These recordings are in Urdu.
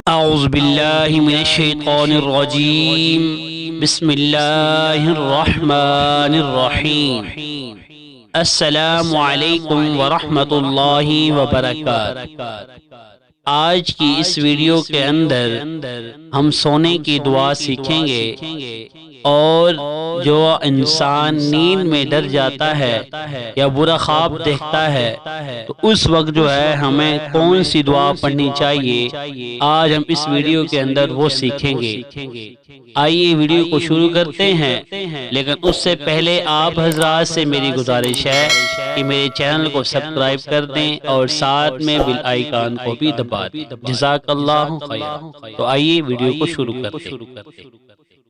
اعوذ باللہ من الشیطان الرجیم بسم اللہ الرحمن الرحیم السلام علیکم ورحمۃ اللہ وبرکاتہ۔ آج کی اس ویڈیو کے اندر ہم سونے کی دعا سیکھیں گے، اور جو انسان نیند میں ڈر جاتا ہے یا برا خواب دیکھتا ہے تو اس وقت جو ہے ہمیں کون سی دعا پڑھنی چاہیے، آج ہم اس ویڈیو کے اندر وہ سیکھیں گے۔ آئیے ویڈیو کو شروع کرتے ہیں، لیکن اس سے پہلے آپ حضرات سے میری گزارش ہے کہ میرے چینل کو سبسکرائب کر دیں اور ساتھ میں بیل آئیکن کو بھی دبا دیں۔ جزاک اللہ خیر۔ تو آئیے ویڈیو کو شروع کرتے ہیں۔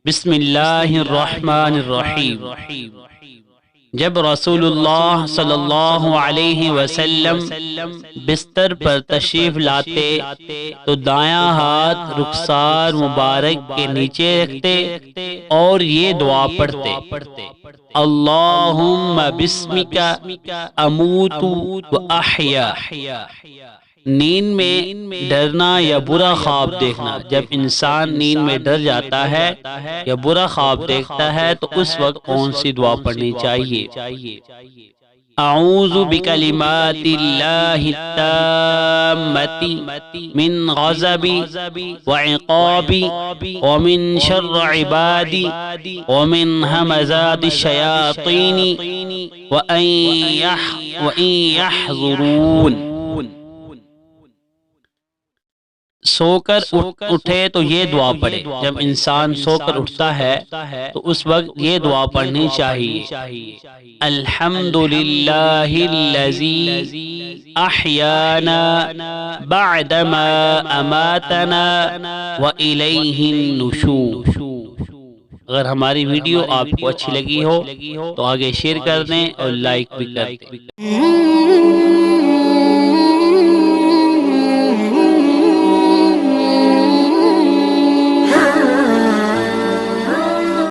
بسم اللہ الرحمن الرحیم۔ جب رسول اللہ صلی اللہ علیہ وسلم بستر پر تشریف لاتے تو دایاں ہاتھ رخسار مبارک کے نیچے رکھتے اور یہ دعا پڑھتے: اللہم بسمک اموت و احیا۔ نیند میں ڈرنا یا برا خواب دیکھنا، جب انسان نیند میں ڈر جاتا ہے یا برا خواب دیکھتا ہے تو اس وقت کون سی دعا پڑھنی چاہیے؟ اعوذ بکلمات اللہ التامۃ من غضب وعقاب ومن شر عبادی ومن همزات الشیاطین وان یحضرون۔ سو کر اٹھے تو یہ دعا پڑھے۔ جب انسان سو کر اٹھتا ہے تو اس وقت یہ دعا پڑھنی چاہیے: الحمدللہ الذی احیانا بعدما اماتنا والیہ النشور۔ اگر ہماری ویڈیو آپ کو اچھی لگی ہو تو آگے شیئر کر دیں اور لائک بھی کر دیں۔